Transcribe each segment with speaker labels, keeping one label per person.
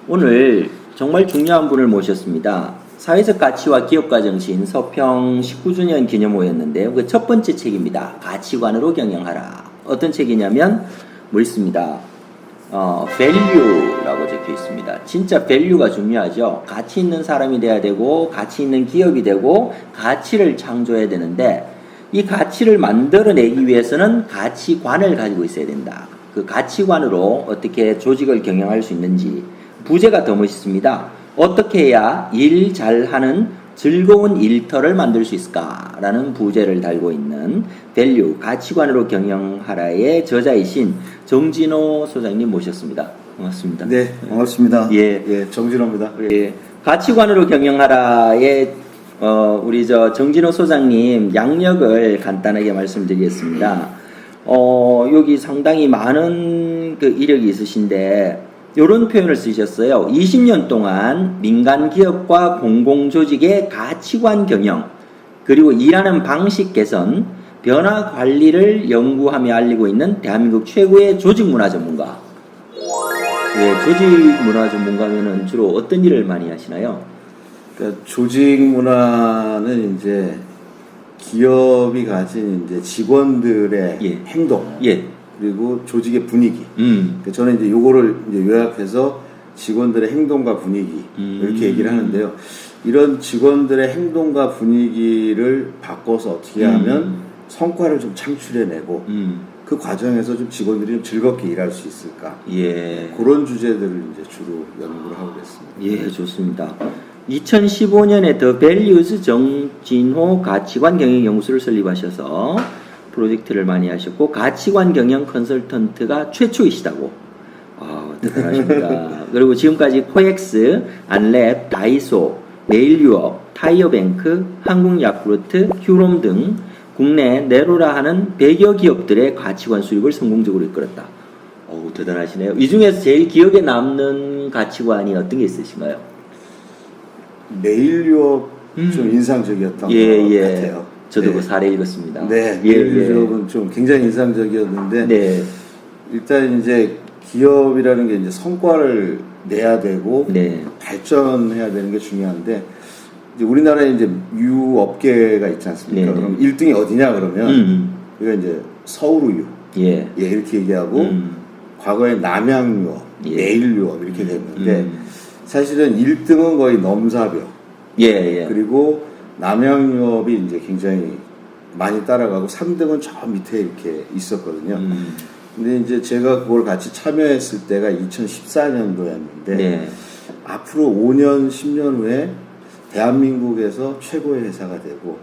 Speaker 1: 오늘 정말 중요한 분을 모셨습니다. 사회적 가치와 기업가 정신 서평 19주년 기념호였는데요. 그 첫 번째 책입니다. 가치관으로 경영하라. 어떤 책이냐면 뭐 있습니다. value라고 적혀 있습니다. 진짜 value가 중요하죠. 가치 있는 사람이 돼야 되고 가치 있는 기업이 되고 가치를 창조해야 되는데 이 가치를 만들어내기 위해서는 가치관을 가지고 있어야 된다. 그 가치관으로 어떻게 조직을 경영할 수 있는지 부제가 더 멋있습니다. 어떻게 해야 일 잘하는 즐거운 일터를 만들 수 있을까라는 부제를 달고 있는 밸류 가치관으로 경영하라의 저자이신 정진호 소장님 모셨습니다. 반갑습니다.
Speaker 2: 네, 반갑습니다.
Speaker 1: 예,
Speaker 2: 정진호입니다.
Speaker 1: 예, 가치관으로 경영하라의 우리 정진호 소장님 양력을 간단하게 말씀드리겠습니다. 여기 상당히 많은 그 이력이 있으신데 이런 표현을 쓰셨어요. 20년 동안 민간 기업과 공공조직의 가치관 경영, 그리고 일하는 방식 개선, 변화 관리를 연구하며 알리고 있는 대한민국 최고의 조직 문화 전문가. 네, 조직 문화 전문가면은 주로 어떤 일을 많이 하시나요?
Speaker 2: 그러니까 조직 문화는 이제 기업이 가진 이제 직원들의
Speaker 1: 예.
Speaker 2: 행동,
Speaker 1: 예.
Speaker 2: 그리고 조직의 분위기. 그러니까 저는 이제 요거를 이제 요약해서 직원들의 행동과 분위기 이렇게 얘기를 하는데요. 이런 직원들의 행동과 분위기를 바꿔서 어떻게 하면 성과를 좀 창출해내고 그 과정에서 좀 직원들이 좀 즐겁게 일할 수 있을까?
Speaker 1: 예.
Speaker 2: 그런 주제들을 이제 주로 연구를 하고 있습니다.
Speaker 1: 예, 좋습니다. 2015년에 더 밸류즈 정진호 가치관 경영 연구소를 설립하셔서 프로젝트를 많이 하셨고 가치관 경영 컨설턴트가 최초이시다고. 대단하십니다. 그리고 지금까지 코엑스, 안랩, 다이소, 메일유업, 타이어뱅크, 한국야쿠르트, 휴롬 등 국내 네로라 하는 100여 기업들의 가치관 수립을 성공적으로 이끌었다. 대단하시네요. 이 중에서 제일 기억에 남는 가치관이 어떤 게 있으신가요?
Speaker 2: 메일유업 좀 인상적이었던 것 같아요.
Speaker 1: 저도
Speaker 2: 네.
Speaker 1: 그 사례 읽었습니다.
Speaker 2: 네, 메일유업은 좀 굉장히 인상적이었는데
Speaker 1: 네.
Speaker 2: 일단 이제 기업이라는 게 이제 성과를 내야 되고
Speaker 1: 네.
Speaker 2: 발전해야 되는 게 중요한데 이제 우리나라에 이제 유업계가 있지 않습니까?
Speaker 1: 네.
Speaker 2: 그럼 1등이 어디냐 그러면 우리가 이제 서울우유 이렇게 얘기하고 과거에 남양유업, 메일유업 이렇게 됐는데 사실은 1등은 거의 넘사벽. 그리고 남양유업이 이제 굉장히 많이 따라가고 3등은 저 밑에 이렇게 있었거든요. 근데 이제 제가 그걸 같이 참여했을 때가 2014년도였는데 앞으로 5년, 10년 후에 대한민국에서 최고의 회사가 되고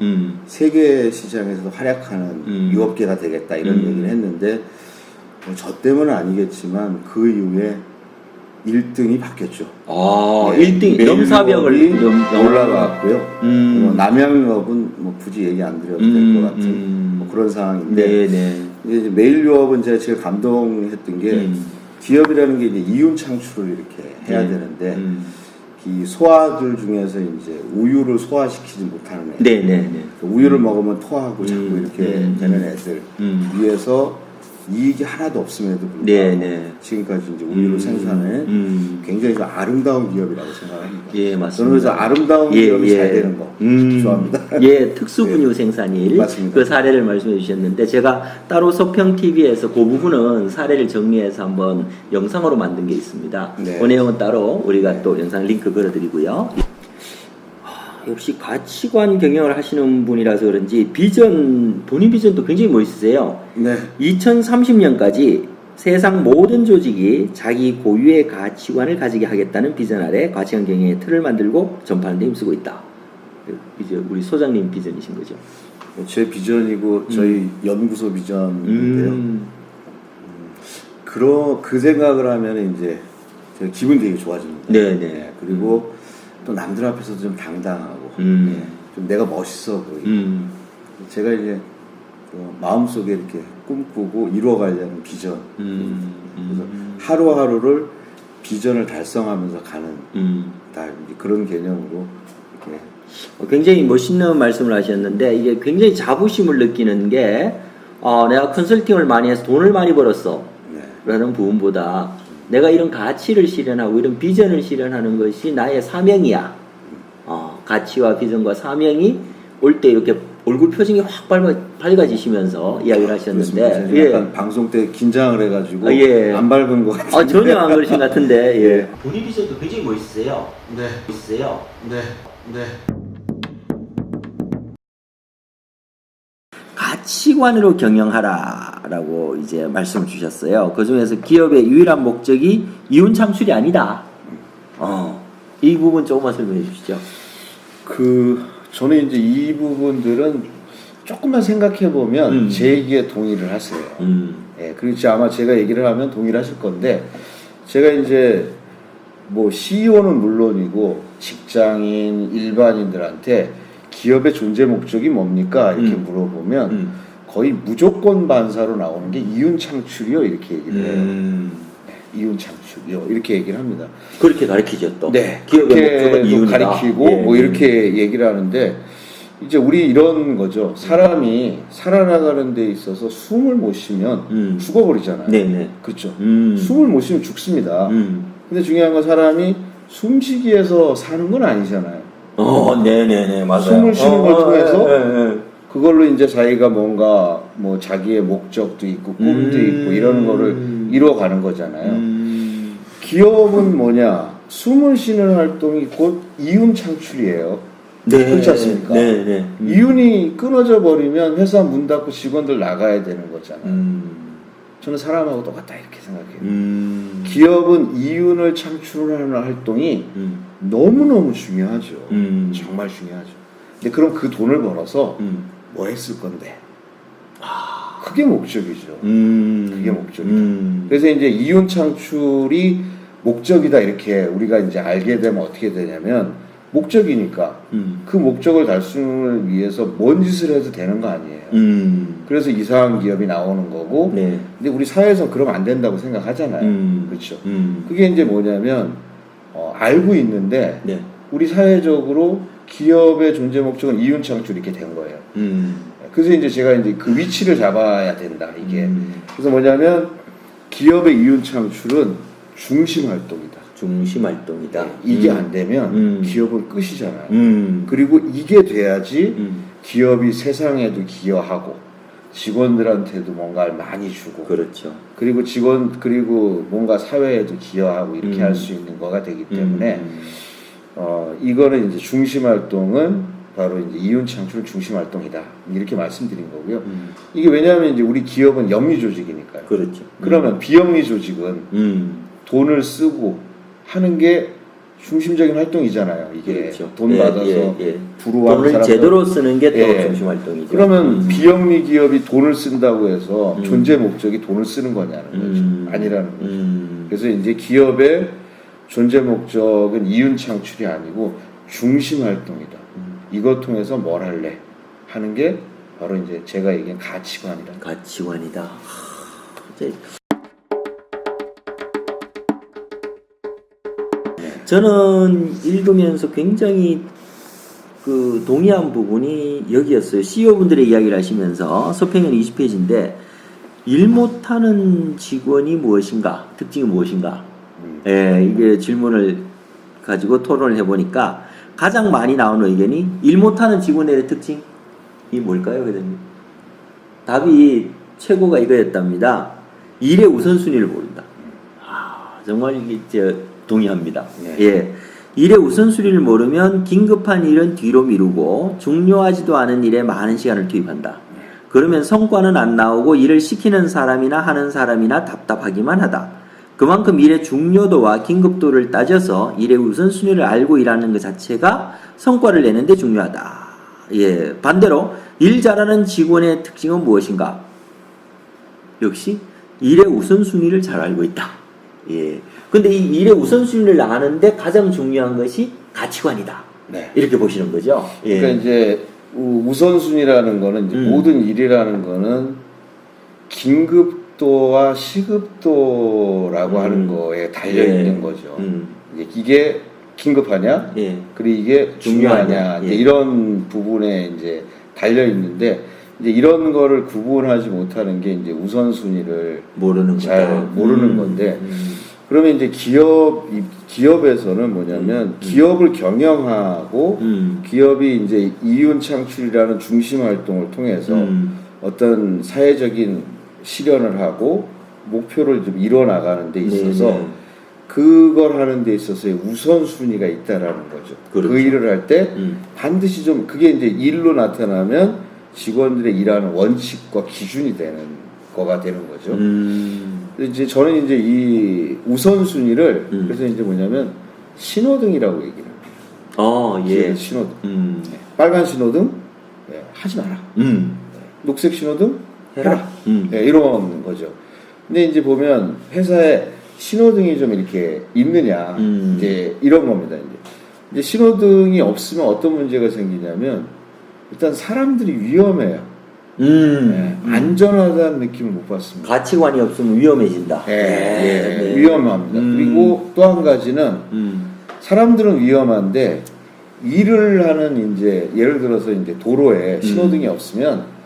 Speaker 2: 세계 시장에서도 활약하는 유업계가 되겠다 이런 얘기를 했는데 저 때문은 아니겠지만 그 이후에 1등이 바뀌었죠.
Speaker 1: 1등 넘사벽을
Speaker 2: 올라갔고요. 남양유업은 뭐 굳이 얘기 안 드려도 될 것 같은 뭐 그런 상황인데 이제 메일유업은 제가 제일 감동했던 게 기업이라는 게 이제 이윤 창출을 이렇게 해야 되는데 이 소아들 중에서 이제 우유를 소화시키지 못하는 애들, 우유를 먹으면 토하고 자꾸 이렇게 되는 애들 위해서 이익이 하나도 없음에도 불구하고 지금까지 이제 우유를 생산해 굉장히 좀 아름다운 기업이라고 생각합니다.
Speaker 1: 예, 맞습니다.
Speaker 2: 저는 그래서 아름다운 기업이 잘 되는 거 좋아합니다.
Speaker 1: 특수분유 생산일
Speaker 2: 맞습니다.
Speaker 1: 그 사례를 말씀해 주셨는데 제가 따로 서평 TV에서 그 부분은 사례를 정리해서 한번 영상으로 만든 게 있습니다. 그 내용은 따로 우리가 또 영상 링크 걸어드리고요. 역시 가치관 경영을 하시는 분이라서 그런지 본인 비전도 굉장히 멋있으세요. 2030년까지 세상 모든 조직이 자기 고유의 가치관을 가지게 하겠다는 비전 아래 가치관 경영의 틀을 만들고 전파하는 데 힘쓰고 있다. 이제 우리 소장님 비전이신 거죠?
Speaker 2: 제 비전이고 저희 연구소 비전인데요. 그 생각을 하면 이제 제가 기분이 되게 좋아집니다. 그리고 또 남들 앞에서도 좀 당당하고 좀 내가 멋있어 보이고 제가 이제 마음속에 이렇게 꿈꾸고 이루어가려는 비전 그래서 하루하루를 비전을 달성하면서 가는 그런 개념으로 이렇게
Speaker 1: 굉장히 멋있는 말씀을 하셨는데 이게 굉장히 자부심을 느끼는 게 내가 컨설팅을 많이 해서 돈을 많이 벌었어 라는 부분보다 내가 이런 가치를 실현하고 이런 비전을 실현하는 것이 나의 사명이야. 가치와 비전과 사명이 올 때 이렇게 얼굴 표정이 확 밝아지시면서 이야기를 하셨는데,
Speaker 2: 예. 약간 방송 때 긴장을 해가지고
Speaker 1: 예.
Speaker 2: 안 밝은 것 같아요.
Speaker 1: 전혀 안 그러신 것 같은데, 예. 본인 비전도 굉장히 멋있으세요.
Speaker 2: 네.
Speaker 1: 멋있으세요.
Speaker 2: 네. 네.
Speaker 1: 가치관으로 경영하라라고 이제 말씀을 주셨어요. 그 중에서 기업의 유일한 목적이 이윤 창출이 아니다. 이 부분 조금만 설명해 주시죠.
Speaker 2: 저는 이제 이 부분들은 조금만 생각해 보면 제 얘기에 동의를 하세요. 예, 그리고 아마 제가 얘기를 하면 동의를 하실 건데, 제가 이제 뭐 CEO는 물론이고 직장인 일반인들한테 기업의 존재 목적이 뭡니까? 이렇게 물어보면 거의 무조건 반사로 나오는 게 이윤 창출이요, 이렇게 얘기를 해요. 이윤 창출이요, 이렇게 얘기를 합니다.
Speaker 1: 그렇게 가르치죠 또.
Speaker 2: 네,
Speaker 1: 기업의 목적은 이윤이다.
Speaker 2: 가리키고
Speaker 1: 예.
Speaker 2: 뭐 이렇게 얘기를 하는데, 이제 우리 이런 거죠. 사람이 살아나가는 데 있어서 숨을 못 쉬면 죽어버리잖아요.
Speaker 1: 네네.
Speaker 2: 그렇죠. 숨을 못 쉬면 죽습니다. 근데 중요한 건 사람이 숨쉬기에서 사는 건 아니잖아요.
Speaker 1: 네네네, 맞아요.
Speaker 2: 숨을 쉬는 걸 통해서 그걸로 이제 자기가 뭔가 뭐 자기의 목적도 있고 꿈도 있고 이런 거를 이루어가는 거잖아요. 기업은 뭐냐? 숨을 쉬는 활동이 곧 이윤 창출이에요.
Speaker 1: 네,
Speaker 2: 그렇지 않습니까?
Speaker 1: 네.
Speaker 2: 이윤이 끊어져 버리면 회사 문 닫고 직원들 나가야 되는 거잖아요. 저는 사람하고 똑같다 이렇게 생각해요. 기업은 이윤을 창출하는 활동이 너무너무 중요하죠. 정말 중요하죠. 근데 그럼 그 돈을 벌어서 뭐 했을 건데? 그게 목적이죠. 그게 목적이다. 그래서 이제 이윤 창출이 목적이다 이렇게 우리가 이제 알게 되면 어떻게 되냐면, 목적이니까 그 목적을 달성을 위해서 뭔 짓을 해도 되는 거 아니에요. 그래서 이상한 기업이 나오는 거고,
Speaker 1: 네.
Speaker 2: 근데 우리 사회에서 그러면 안 된다고 생각하잖아요. 그렇죠. 그게 이제 뭐냐면 알고 있는데
Speaker 1: 네.
Speaker 2: 우리 사회적으로 기업의 존재 목적은 이윤 창출 이렇게 된 거예요. 그래서 이제 제가 이제 그 위치를 잡아야 된다 이게. 그래서 뭐냐면 기업의 이윤 창출은 중심 활동이다.
Speaker 1: 중심 활동이다.
Speaker 2: 이게 안 되면 기업은 끝이잖아요. 그리고 이게 돼야지 기업이 세상에도 기여하고 직원들한테도 뭔가를 많이 주고, 그렇죠. 그리고 뭔가 사회에도 기여하고 이렇게 할 수 있는 거가 되기 때문에 이거는 이제 중심 활동은 바로 이제 이윤 창출 중심 활동이다 이렇게 말씀드린 거고요. 이게 왜냐하면 이제 우리 기업은 영리 조직이니까요.
Speaker 1: 그렇죠.
Speaker 2: 그러면 비영리 조직은 돈을 쓰고 하는 게 중심적인 활동이잖아요. 이게
Speaker 1: 그렇죠.
Speaker 2: 돈 받아서 부러워하는
Speaker 1: 돈을
Speaker 2: 사람들.
Speaker 1: 제대로 쓰는 게 또 중심 활동이죠.
Speaker 2: 그러면 비영리 기업이 돈을 쓴다고 해서 존재 목적이 돈을 쓰는 거냐는 거죠. 아니라는 거죠. 그래서 이제 기업의 존재 목적은 이윤 창출이 아니고 중심 활동이다. 이것 통해서 뭘 할래 하는 게 바로 이제 제가 얘기한 가치관이다.
Speaker 1: 가치관이다. 저는 읽으면서 굉장히 동의한 부분이 여기였어요. CEO분들의 이야기를 하시면서 서평은 20페이지인데, 일 못하는 직원이 무엇인가? 특징이 무엇인가? 이게 질문을 가지고 토론을 해보니까 가장 많이 나오는 의견이 일 못하는 직원의 특징이 뭘까요, 회장님? 답이 최고가 이거였답니다. 일의 우선순위를 모른다. 정말 이게 동의합니다.
Speaker 2: 네.
Speaker 1: 예. 일의 우선순위를 모르면 긴급한 일은 뒤로 미루고 중요하지도 않은 일에 많은 시간을 투입한다. 그러면 성과는 안 나오고 일을 시키는 사람이나 하는 사람이나 답답하기만 하다. 그만큼 일의 중요도와 긴급도를 따져서 일의 우선순위를 알고 일하는 것 자체가 성과를 내는 데 중요하다. 예. 반대로 일 잘하는 직원의 특징은 무엇인가? 역시 일의 우선순위를 잘 알고 있다. 예. 근데 이 일의 우선순위를 아는데 가장 중요한 것이 가치관이다.
Speaker 2: 네.
Speaker 1: 이렇게 보시는 거죠. 예.
Speaker 2: 그러니까 이제 우선순위라는 거는 이제 모든 일이라는 거는 긴급도와 시급도라고 하는 거에 달려 있는 거죠. 이게 긴급하냐? 그리고 이게 중요하냐? 이제 이런 부분에 이제 달려 있는데, 이제 이런 거를 구분하지 못하는 게 이제 우선순위를
Speaker 1: 모르는
Speaker 2: 잘
Speaker 1: 거다.
Speaker 2: 모르는 건데, 그러면 이제 기업에서는 뭐냐면 기업을 경영하고 기업이 이제 이윤 창출이라는 중심 활동을 통해서 어떤 사회적인 실현을 하고 목표를 좀 이뤄 나가는 데 있어서
Speaker 1: 네네.
Speaker 2: 그걸 하는 데 있어서의 우선순위가 있다라는 거죠.
Speaker 1: 그렇죠.
Speaker 2: 그 일을 할 때 반드시 좀 그게 이제 일로 나타나면 직원들의 일하는 원칙과 기준이 되는 거가 되는 거죠. 이제 저는 이제 이 우선순위를 그래서 이제 뭐냐면 신호등이라고 얘기를 합니다.
Speaker 1: 예.
Speaker 2: 신호등. 빨간 신호등 하지 마라. 녹색 신호등 해라. 이런 거죠. 근데 이제 보면 회사에 신호등이 좀 이렇게 있느냐 이제 이런 겁니다. 이제 신호등이 없으면 어떤 문제가 생기냐면 일단 사람들이 위험해요. 안전하다는 느낌을 못 받습니다.
Speaker 1: 가치관이 없으면 위험해진다.
Speaker 2: 위험합니다. 그리고 또 한 가지는 사람들은 위험한데 일을 하는 이제 예를 들어서 이제 도로에 신호등이 없으면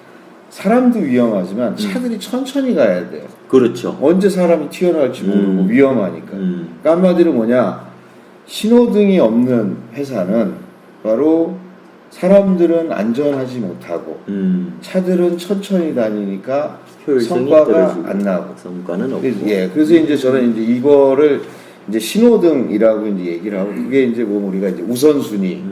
Speaker 2: 사람도 위험하지만 차들이 천천히 가야 돼요.
Speaker 1: 그렇죠.
Speaker 2: 언제 사람이 튀어나갈지 모르고 위험하니까. 그러니까 한마디로 뭐냐, 신호등이 없는 회사는 바로 사람들은 안전하지 못하고 차들은 천천히 다니니까 성과가
Speaker 1: 떨어지고,
Speaker 2: 안 나고
Speaker 1: 성과는 없고.
Speaker 2: 그래서 이제 저는 이제 이거를 이제 신호등이라고 이제 얘기를 하고 그게 이제 뭐 우리가 이제 우선순위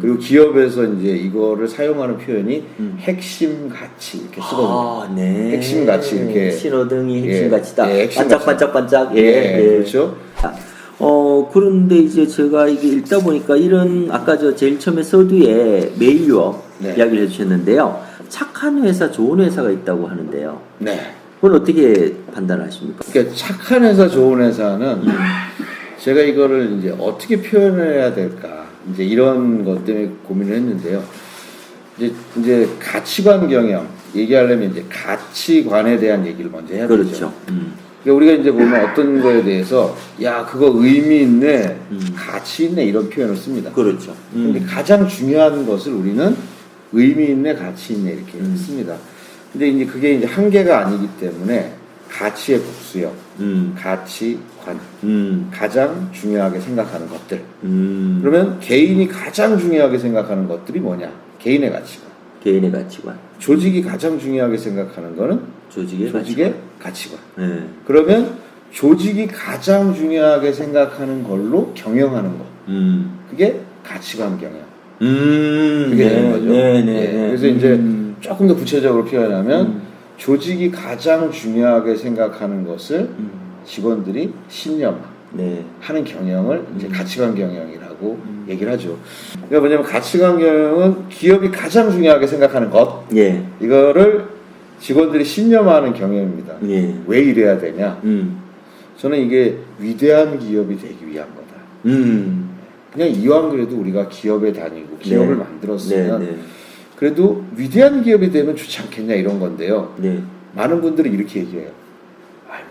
Speaker 2: 그리고 기업에서 이제 이거를 사용하는 표현이 핵심 가치 이렇게 쓰거든요. 핵심 가치 이렇게
Speaker 1: 신호등이 핵심 가치다.
Speaker 2: 핵심
Speaker 1: 반짝반짝반짝.
Speaker 2: 그렇죠.
Speaker 1: 그런데 이제 제가 이게 읽다 보니까 이런 아까 저 제일 처음에 서두에 매일 유업 이야기를 해주셨는데요. 착한 회사, 좋은 회사가 있다고 하는데요. 그건 어떻게 판단하십니까?
Speaker 2: 그러니까 착한 회사, 좋은 회사는 제가 이거를 이제 어떻게 표현해야 될까 이제 이런 것 때문에 고민을 했는데요. 이제 가치관 경영 얘기하려면 이제 가치관에 대한 얘기를 먼저 해야 되죠.
Speaker 1: 그렇죠.
Speaker 2: 그러니까 우리가 이제 보면 어떤 거에 대해서 야 그거 의미 있네, 가치 있네 이런 표현을 씁니다.
Speaker 1: 그렇죠.
Speaker 2: 근데 가장 중요한 것을 우리는 의미 있네, 가치 있네 이렇게 씁니다. 근데 이제 그게 이제 한계가 아니기 때문에 가치의 복수형, 가치관, 가장 중요하게 생각하는 것들. 그러면 개인이 가장 중요하게 생각하는 것들이 뭐냐? 개인의 가치관.
Speaker 1: 개인의 가치관.
Speaker 2: 조직이 가장 중요하게 생각하는 거는 조직의 가치관. 그러면 조직이 가장 중요하게 생각하는 걸로 경영하는 거. 그게 가치관 경영. 그게 되는 거죠. 그래서 이제 조금 더 구체적으로 표현하면 조직이 가장 중요하게 생각하는 것을 직원들이 신념 하는 경영을 이제 가치관 경영이라고 얘기를 하죠. 그러니까 뭐냐면 가치관 경영은 기업이 가장 중요하게 생각하는 것 이거를 직원들이 신념하는 경영입니다. 왜 이래야 되냐? 저는 이게 위대한 기업이 되기 위한 거다. 그냥 이왕 그래도 우리가 기업에 다니고 기업을 만들었으면 그래도 위대한 기업이 되면 좋지 않겠냐 이런 건데요. 많은 분들이 이렇게 얘기해요.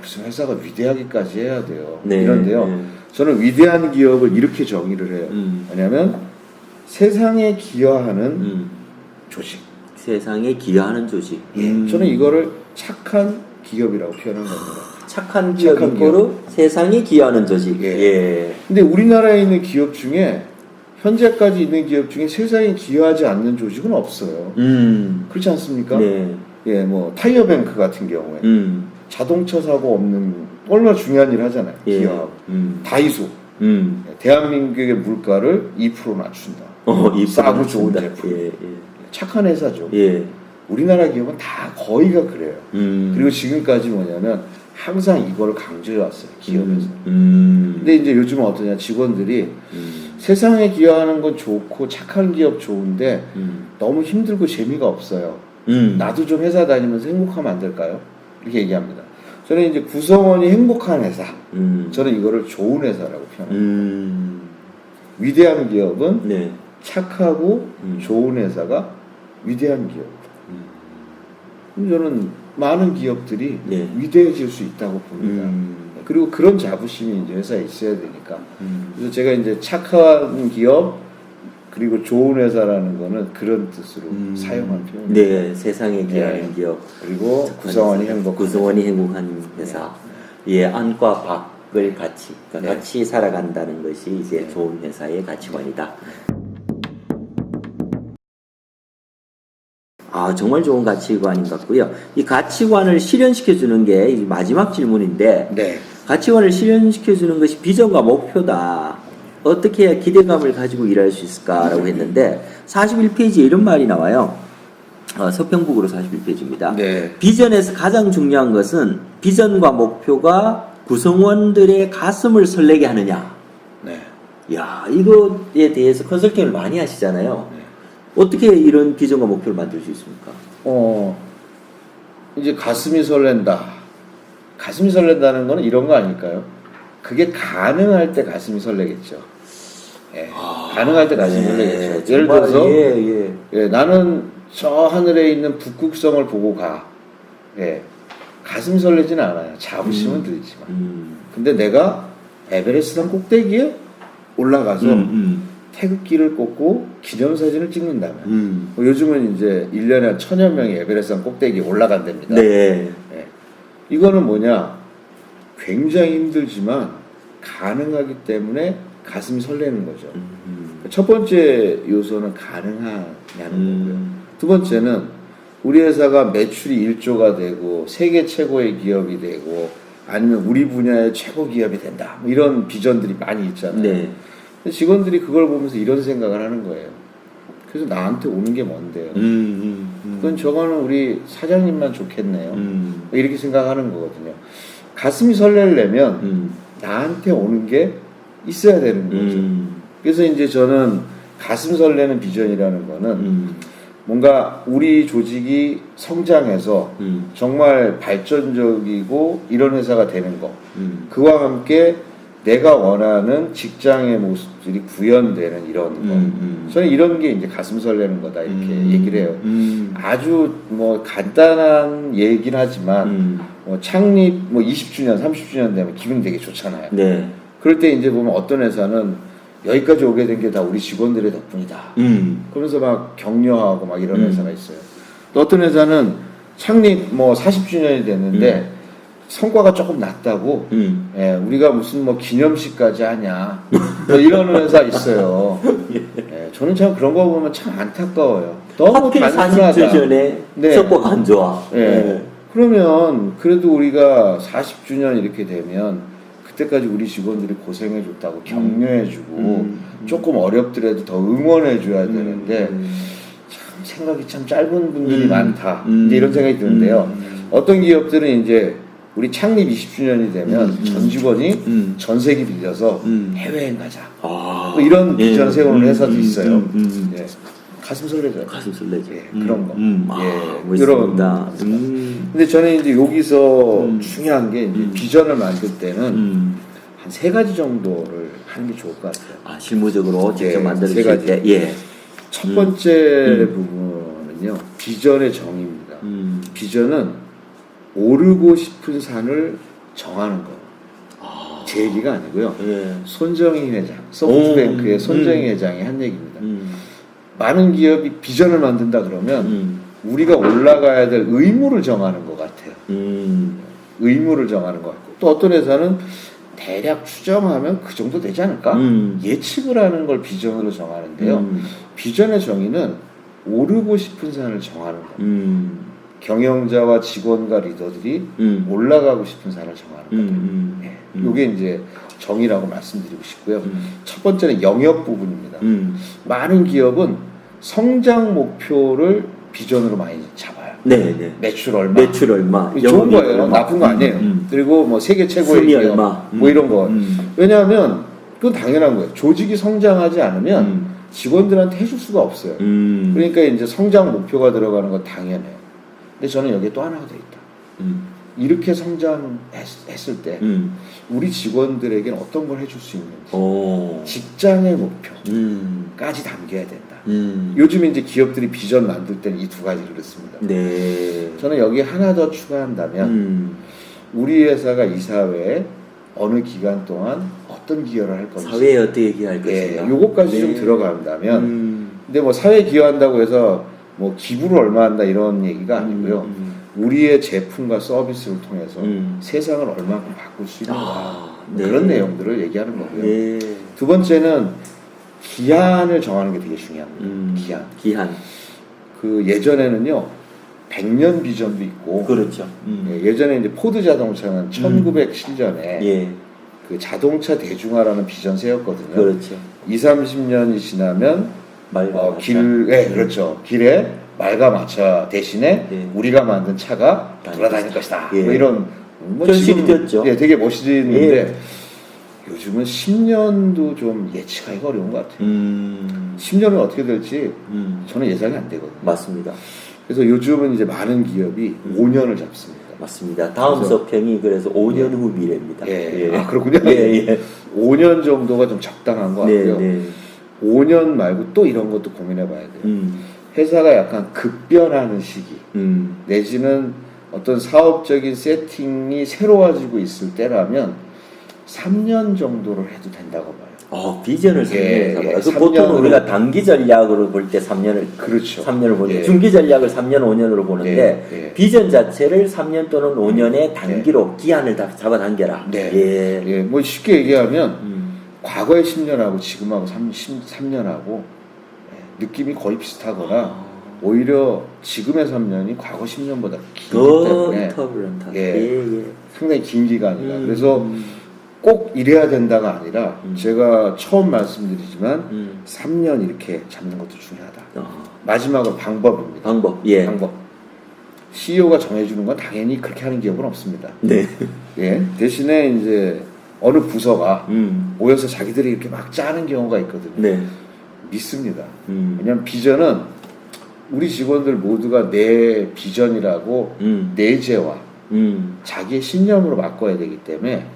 Speaker 2: 무슨 회사가 위대하기까지 해야 돼요. 이런데요. 저는 위대한 기업을 이렇게 정의를 해요. 뭐냐면 세상에 기여하는 조직.
Speaker 1: 세상에 기여하는 조직.
Speaker 2: 저는 이거를 착한 기업이라고 표현한 겁니다.
Speaker 1: 착한 기업으로 세상에 기여하는 조직.
Speaker 2: 근데 우리나라에 있는 기업 중에 현재까지 있는 기업 중에 세상에 기여하지 않는 조직은 없어요. 그렇지 않습니까? 뭐 타이어뱅크 같은 경우에 자동차 사고 없는 얼마나 중요한 일 하잖아요. 기여하고 다이소 대한민국의 물가를 2% 낮춘다.
Speaker 1: 2%
Speaker 2: 싸고 좋은 제품. 착한 회사죠. 우리나라 기업은 다 거의가 그래요. 그리고 지금까지 뭐냐면 항상 이걸 강조해 왔어요. 기업에서. 근데 이제 요즘은 어떠냐, 직원들이 세상에 기여하는 건 좋고 착한 기업 좋은데 너무 힘들고 재미가 없어요. 나도 좀 회사 다니면서 행복하면 안 될까요? 이렇게 얘기합니다. 저는 이제 구성원이 행복한 회사, 저는 이거를 좋은 회사라고 표현합니다. 위대한 기업은 착하고 좋은 회사가 위대한 기업. 저는 많은 기업들이 위대해질 수 있다고 봅니다. 그리고 그런 자부심이 이제 회사에 있어야 되니까. 그래서 제가 이제 착한 기업 그리고 좋은 회사라는 거는 그런 뜻으로 사용한 표현입니다.
Speaker 1: 세상에 기여하는 기업.
Speaker 2: 그리고 구성원이 행복한
Speaker 1: 회사. 안과 밖. 같이, 그러니까
Speaker 2: 네.
Speaker 1: 같이 살아간다는 것이 이제
Speaker 2: 네.
Speaker 1: 좋은 회사의 가치관이다. 아, 정말 좋은 가치관인 것 같고요. 이 가치관을 실현시켜주는 게 이 마지막 질문인데,
Speaker 2: 네.
Speaker 1: 가치관을 실현시켜주는 것이 비전과 목표다. 어떻게 해야 기대감을 가지고 일할 수 있을까라고 했는데, 41페이지에 이런 말이 나와요. 서평북으로 41페이지입니다.
Speaker 2: 네.
Speaker 1: 비전에서 가장 중요한 것은 비전과 목표가 구성원들의 가슴을 설레게 하느냐.
Speaker 2: 네.
Speaker 1: 야, 이거에 대해서 컨설팅을 많이 하시잖아요.
Speaker 2: 네.
Speaker 1: 어떻게 이런 비전과 목표를 만들 수 있습니까?
Speaker 3: 이제 가슴이 설렌다. 가슴이 설렌다는 거는 이런 거 아닐까요? 그게 가능할 때 가슴이 설레겠죠. 예. 가능할 때 가슴이 설레겠죠. 예를
Speaker 1: 정말,
Speaker 3: 들어서
Speaker 1: 예.
Speaker 3: 나는 저 하늘에 있는 북극성을 보고 가. 예. 가슴이 설레지는 않아요. 자부심은 들지만. 근데 내가 에베레스트 산 꼭대기에 올라가서 태극기를 꽂고 기념사진을 찍는다면 뭐 요즘은 이제 1년에 한 1000여 명이 에베레스트 산 꼭대기에 올라간답니다.
Speaker 1: 네.
Speaker 3: 예. 이거는 뭐냐, 굉장히 힘들지만 가능하기 때문에 가슴이 설레는 거죠. 첫 번째 요소는 가능하냐는 거고요. 두 번째는 우리 회사가 매출이 1조가 되고 세계 최고의 기업이 되고 아니면 우리 분야의 최고 기업이 된다, 뭐 이런 비전들이 많이 있잖아요.
Speaker 1: 네.
Speaker 3: 근데 직원들이 그걸 보면서 이런 생각을 하는 거예요. 그래서 나한테 오는 게 뭔데요? 그건 저거는 우리 사장님만 좋겠네요. 이렇게 생각하는 거거든요. 가슴이 설레려면 나한테 오는 게 있어야 되는 거죠. 그래서 이제 저는 가슴 설레는 비전이라는 거는 뭔가 우리 조직이 성장해서 정말 발전적이고 이런 회사가 되는 거, 그와 함께 내가 원하는 직장의 모습들이 구현되는 이런 거. 저는 이런 게 이제 가슴 설레는 거다, 이렇게 얘기를 해요. 아주 뭐 간단한 얘기긴 하지만 뭐 창립 뭐 20주년, 30주년 되면 기분이 되게 좋잖아요.
Speaker 1: 네.
Speaker 3: 그럴 때 이제 보면 어떤 회사는 여기까지 오게 된 게 다 우리 직원들의 덕분이다. 그러면서 막 격려하고 막 이런 회사가 있어요. 또 어떤 회사는 창립 뭐 40주년이 됐는데 성과가 조금 낮다고, 예, 우리가 무슨 뭐 기념식까지 하냐, 뭐 이런 회사 있어요. 예, 저는 참 그런 거 보면 참 안타까워요. 너무
Speaker 1: 하필
Speaker 3: 단순하다.
Speaker 1: 40주년에
Speaker 3: 네.
Speaker 1: 성과가 안 좋아.
Speaker 3: 예.
Speaker 1: 네.
Speaker 3: 그러면 그래도 우리가 40주년 이렇게 되면 그때까지 우리 직원들이 고생해줬다고 격려해주고 조금 어렵더라도 더 응원해줘야 되는데 참 생각이 참 짧은 분들이 많다. 이제 이런 생각이 드는데요. 어떤 기업들은 이제 우리 창립 20주년이 되면 전 직원이 전세기 빌려서 해외여행 가자.
Speaker 1: 아,
Speaker 3: 또 이런
Speaker 1: 예.
Speaker 3: 비전 세우는 회사도 있어요. 예. 가슴 설레죠.
Speaker 1: 가슴 설레죠.
Speaker 3: 예, 그런 거.
Speaker 1: 아,
Speaker 3: 예,
Speaker 1: 멋있습니다.
Speaker 3: 근데 저는 이제 여기서 중요한 게 이제 비전을 만들 때는 한 3가지 정도를 하는 게 좋을 것 같아요.
Speaker 1: 아, 실무적으로 직접
Speaker 3: 예,
Speaker 1: 만들
Speaker 3: 3가지.
Speaker 1: 때, 예.
Speaker 3: 첫 번째 부분은요, 비전의 정의입니다. 비전은 오르고 싶은 산을 정하는 거. 제 얘기가 아니고요.
Speaker 1: 예.
Speaker 3: 손정희 회장, 소프트뱅크의 손정희 회장이 한 얘기입니다. 많은 기업이 비전을 만든다 그러면 우리가 올라가야 될 의무를 정하는 것 같아요. 의무를 정하는 것 같고, 또 어떤 회사는 대략 추정하면 그 정도 되지 않을까? 예측을 하는 걸 비전으로 정하는데요. 비전의 정의는 오르고 싶은 산을 정하는 겁니다. 경영자와 직원과 리더들이 올라가고 싶은 산을 정하는 거예요. 네. 이게 이제 정의라고 말씀드리고 싶고요. 첫 번째는 영역 부분입니다. 많은 기업은 성장 목표를 비전으로 많이 잡아요.
Speaker 1: 네, 네.
Speaker 3: 매출 얼마.
Speaker 1: 매출 얼마.
Speaker 3: 좋은 거예요.
Speaker 1: 얼마.
Speaker 3: 나쁜 거 아니에요. 그리고 뭐 세계 최고의
Speaker 1: 순위
Speaker 3: 기업,
Speaker 1: 얼마.
Speaker 3: 뭐 이런 거. 왜냐하면 그건 당연한 거예요. 조직이 성장하지 않으면 직원들한테 해줄 수가 없어요. 그러니까 이제 성장 목표가 들어가는 건 당연해요. 근데 저는 여기에 또 하나가 더 있다. 이렇게 성장했을 때 우리 직원들에게는 어떤 걸 해줄 수 있는지, 직장의 목표까지 담겨야 된다. 요즘 이제 기업들이 비전 만들 때는 이 2가지를 넣습니다.
Speaker 1: 네.
Speaker 3: 저는 여기 하나 더 추가한다면 우리 회사가 이 사회에 어느 기간 동안 어떤 기여를 할 건지,
Speaker 1: 사회에 어떻게 기여할 것인가.
Speaker 3: 요거까지 좀 들어간다면, 근데 뭐 사회 기여한다고 해서 뭐 기부를 얼마 한다 이런 얘기가 아니고요. 우리의 제품과 서비스를 통해서 세상을 얼마큼 바꿀 수 있는가 그런 내용들을 얘기하는 거고요.
Speaker 1: 네.
Speaker 3: 두 번째는 기한을 정하는 게 되게 중요합니다.
Speaker 1: 기한.
Speaker 3: 그 예전에는요 100년 비전도 있고
Speaker 1: 그렇죠.
Speaker 3: 예전에 이제 포드 자동차는 1907년에 그 자동차 대중화라는 비전 세웠거든요.
Speaker 1: 그렇죠.
Speaker 3: 20-30년이 지나면 그렇죠. 길에 말과 마차 대신에 우리가 만든 차가 돌아다닐 것이다. 뭐 이런
Speaker 1: 현실이 됐죠.
Speaker 3: 되게 멋있는데 요즘은 10년도 좀 예측하기가 어려운 것 같아요. 10년은 어떻게 될지 저는 예상이 안 되거든요.
Speaker 1: 맞습니다.
Speaker 3: 그래서 요즘은 이제 많은 기업이 5년을 잡습니다.
Speaker 1: 맞습니다. 다음 서평이 그래서 5년 후 미래입니다.
Speaker 3: 아, 그렇군요. 5년 정도가 좀 적당한 것 같고요. 5년 말고 또 이런 것도 고민해 봐야 돼요. 회사가 약간 급변하는 시기, 내지는 어떤 사업적인 세팅이 새로워지고 있을 때라면 3년 정도를 해도 된다고 봐요.
Speaker 1: 비전을 3년에서 봐요. 보통 우리가 단기 전략으로 볼 때 3년을
Speaker 3: 그렇죠.
Speaker 1: 3년을 보는데 중기 전략을 3년, 5년으로 보는데 비전 자체를 3년 또는 5년의 단기로 기한을 다 잡아당겨라.
Speaker 3: 뭐 쉽게 얘기하면 과거의 10년하고 지금하고 3년하고 느낌이 거의 비슷하거나 오히려 지금의 3년이 과거 10년보다 길기 때문에 상당히 긴 기간이다. 그래서 꼭 이래야 된다가 아니라 제가 처음 말씀드리지만 3년 이렇게 잡는 것도 중요하다. 마지막으로 방법입니다. 방법. CEO가 정해주는 건 당연히 그렇게 하는 기업은 없습니다. 대신에 이제 어느 부서가 모여서 자기들이 이렇게 막 짜는 경우가 있거든요. 믿습니다. 왜냐하면 비전은 우리 직원들 모두가 내 비전이라고 내재와 자기의 신념으로 바꿔야 되기 때문에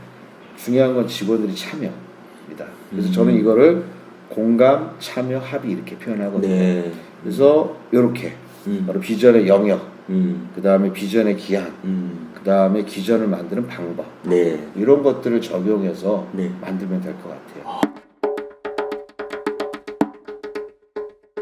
Speaker 3: 중요한 건 직원들이 참여입니다. 그래서 저는 이거를 공감, 참여, 합의 이렇게 표현하거든요. 그래서 이렇게 바로 비전의 영역, 그 다음에 비전의 기한, 그 다음에 기전을 만드는 방법 이런 것들을 적용해서 만들면 될 것 같아요.